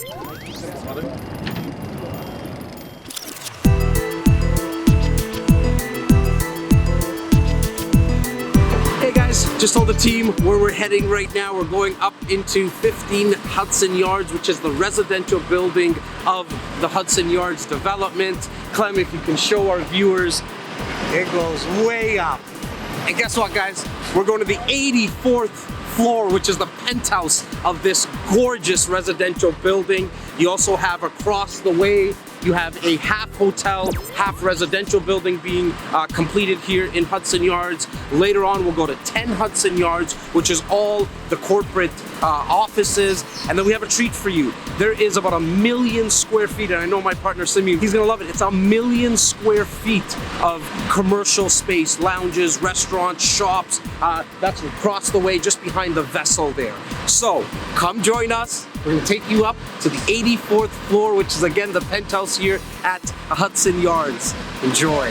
Hey guys, just told the team where we're heading right now. We're going up into 15 Hudson Yards, which is the residential building of the Hudson Yards development. Clem, if you can show our viewers, it goes way up. And guess what, guys? We're going to the 84th floor, which is the penthouse of this gorgeous residential building. You also have across the way, you have a half hotel, half residential building being completed here in Hudson Yards. Later on, we'll go to 10 Hudson Yards, which is all the corporate offices. And then we have a treat for you. There is about 1 million square feet, and I know my partner Simeon, he's gonna love it. It's 1 million square feet of commercial space, lounges, restaurants, shops. That's across the way, just behind the vessel there. So come join us. We're gonna take you up to the 84th floor, which is again the penthouse here at Hudson Yards. Enjoy.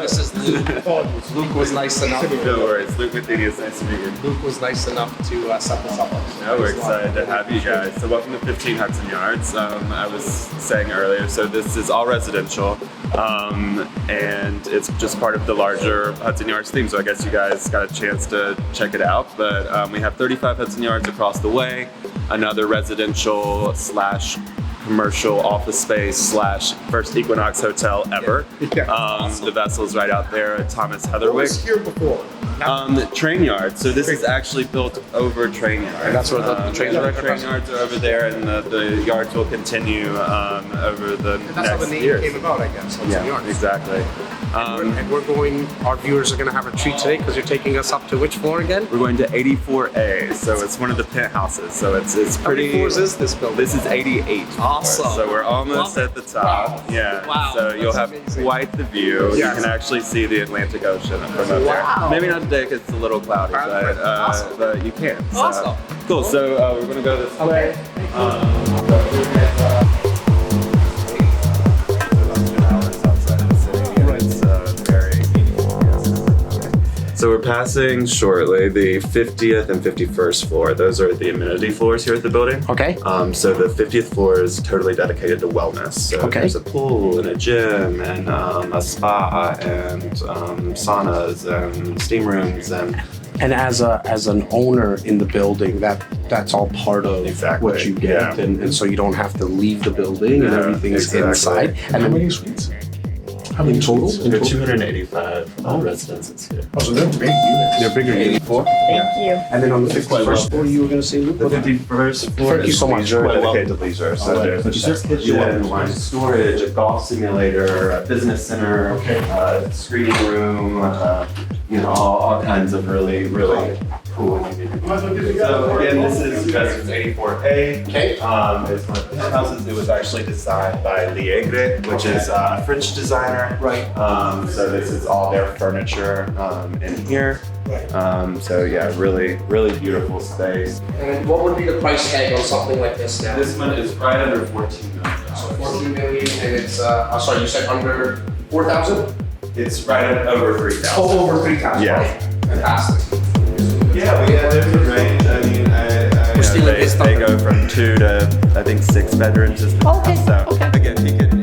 This is Luke. Luke was nice enough. No worries. Luke Mathenius, nice to meet you. Luke was nice enough to set this up. No, we're excited to have you guys. So welcome to 15 Hudson Yards. I was saying earlier, so this is all residential, and it's just part of the larger Hudson Yards theme. So I guess you guys got a chance to check it out. But we have 35 Hudson Yards across the way, another residential slash commercial office slash first Equinox hotel ever. Yeah, awesome. The vessel's right out there at Thomas Heatherwick. What was here before? Train yard. So this is actually built over train yard. And that's where the trains are. Train yards are over there, and the yards will continue over the and that's next how the name years. came about, I guess. Hudson Yards. Exactly. And we're going, our viewers are going to have a treat today because you're taking us up to which floor again? We're going to 84A, so it's one of the penthouses. So it's pretty. How many floors is this building? This is 88. Awesome. So we're almost at the top. Wow. Yeah. Wow. So you'll have amazing. quite the view. Yes. You can actually see the Atlantic Ocean from up Wow. there. Maybe not today because it's a little cloudy, Awesome. but you can. So. Awesome. Cool. So we're gonna go this way. So we're passing shortly the 50th and 51st floor. Those are the amenity floors here at the building. Okay. So the 50th floor is totally dedicated to wellness. So there's a pool and a gym and a spa and saunas and steam rooms and as an owner in the building, that's all part of what you get, and so you don't have to leave the building and everything's inside. And how many suites? How many total? There are 285 residences here. Oh, so they're big units. They're bigger than 84. Thank you. And then on the 51st floor, you were going to say, Luke? The 51st floor Thank you so much. dedicated to leisure. So there's a kitchen, wine storage, a golf simulator, a business center, a screening room, all kinds of really cool. So again, this is residence 84A. Okay. It's one of the penthouses. It was actually designed by Listinxg, which is a French designer. Right. So this is all their furniture in here. So yeah, really beautiful space. And what would be the price tag on something like this now? This one is right under $14 million. So 14 million, and it's, sorry, you said under 4,000? It's right at over 3,000. Oh, over 3,000. Yeah. Fantastic. Yeah, there's a range. I mean, they go from 2 to I think 6 bedrooms. Okay. So again, he can.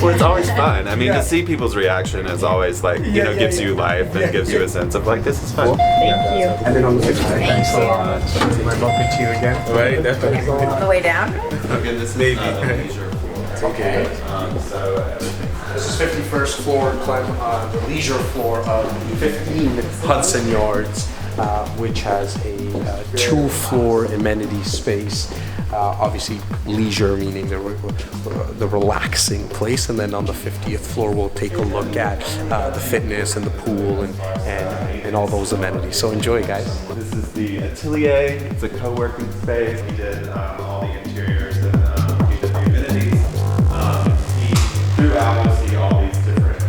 Well, it's always fun. I mean, to see people's reaction is always like, you know, gives you life and gives you a sense of like, this is fun. Thank you. And then on the 15th. Thanks so much. Am I bumping to you again? Right, definitely. On the way down? Again, this is leisure floor. Okay. So everything. This is 51st floor, Clem, the leisure floor of 15 Hudson Yards, which has a 2-floor amenity space. Obviously, leisure meaning the relaxing place, and then on the 50th floor, we'll take a look at the fitness and the pool and all those amenities. So enjoy, guys. This is the atelier. It's a co-working space. We did all the interiors and we did the amenities. Through Alves, see all these different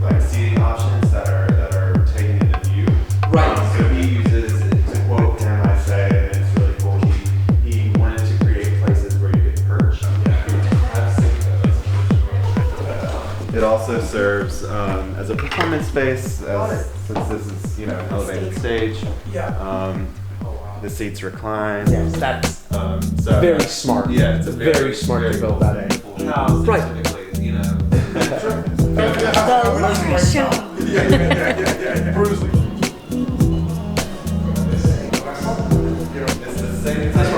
like seating options that are taken into view. Right. So he uses, to quote him, I say, and it's really cool. He wanted to create places where you could perch. It also serves as a performance space, since this is, you know, an elevated stage. Yeah. The seats recline. Yes, that's So very smart. Yeah, it's a very smart to build that in. House, Right. typically, you know. The Luxury Show. Bruce Lee. It's the same thing.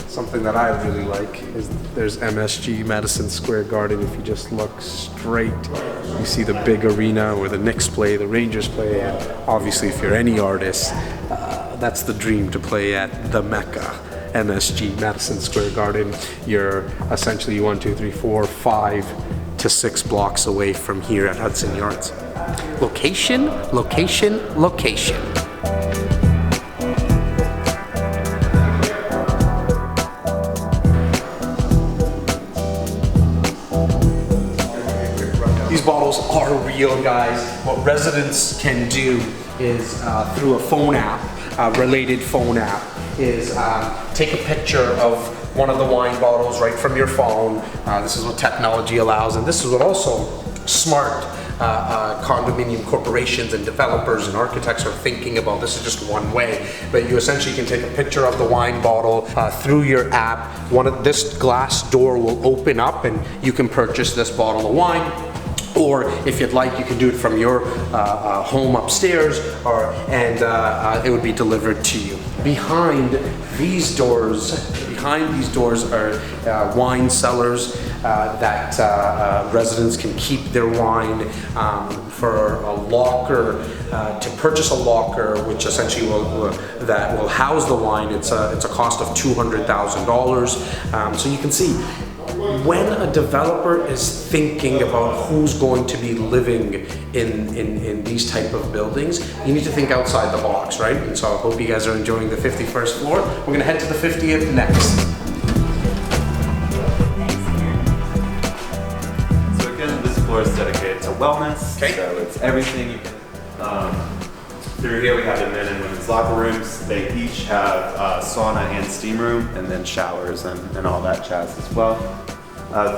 Something that I really like is there's MSG, Madison Square Garden. If you just look straight, you see the big arena where the Knicks play, the Rangers play, and obviously if you're any artist, that's the dream to play at the Mecca. MSG, Madison Square Garden. You're essentially 1, 2, 3, 4, 5 to 6 blocks away from here at Hudson Yards. Location, location, location. These bottles are real, guys. What residents can do is through a phone app, a related phone app, is take a picture of one of the wine bottles right from your phone. This is what technology allows, and this is what also smart condominium corporations and developers and architects are thinking about. This is just one way, but you essentially can take a picture of the wine bottle through your app. This glass door will open up and you can purchase this bottle of wine. Or if you'd like, you can do it from your home upstairs, and it would be delivered to you. Behind these doors are wine cellars that residents can keep their wine for a locker. To purchase a locker, which essentially will house the wine, it's a cost of $200,000. So you can see, when a developer is thinking about who's going to be living in these type of buildings, you need to think outside the box, right? And so I hope you guys are enjoying the 51st floor. We're gonna head to the 50th next. So again, this floor is dedicated to wellness. Okay. So it's everything you can. Through here we have the men and women's locker rooms. They each have sauna and steam room, and then showers and all that jazz as well.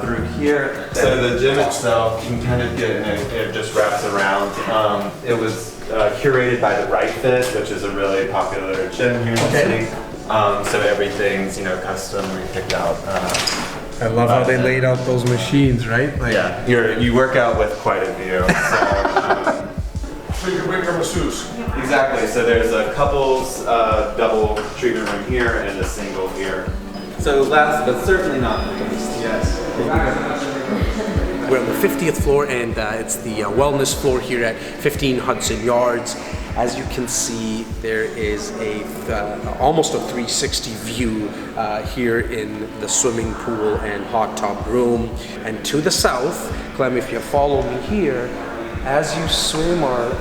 Through here, so the gym itself, you can kind of get, and it just wraps around. It was curated by the Right Fit, which is a really popular gym here in the city. So everything's, you know, customly picked out. I love how they laid out those machines, right? Like, Yeah, you work out with quite a view. So you can bring your masseuse. Exactly. So there's a couples double treatment room here and a single here. So last but certainly not least, yes. We're on the 50th floor, and it's the wellness floor here at 15 Hudson Yards. As you can see, there is almost a 360 view here in the swimming pool and hot tub room. And to the south, Clem, if you follow me here, as you swim or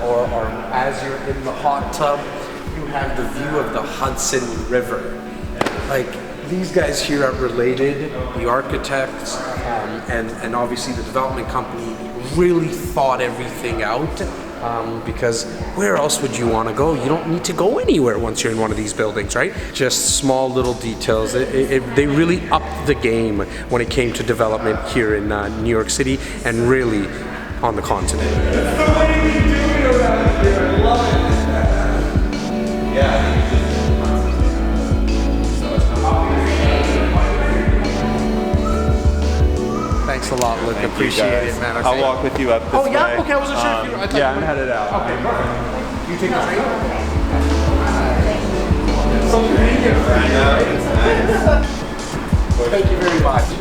as you're in the hot tub, you have the view of the Hudson River. Like, these guys here are related, the architects and obviously the development company really thought everything out, because where else would you want to go? You don't need to go anywhere once you're in one of these buildings, right? Just small little details. They really upped the game when it came to development here in New York City and really on the continent. It's the way we do it around here. I love it. Yeah. lot, Luke. Thank you, Appreciate guys. it, man. Okay. I'll walk with you up this Oh, yeah? way. Okay, I wasn't sure if you were. I thought Yeah, you I'm were- headed out. Okay, perfect. You take the train? So convenient. I know, it's nice. Thank you very much.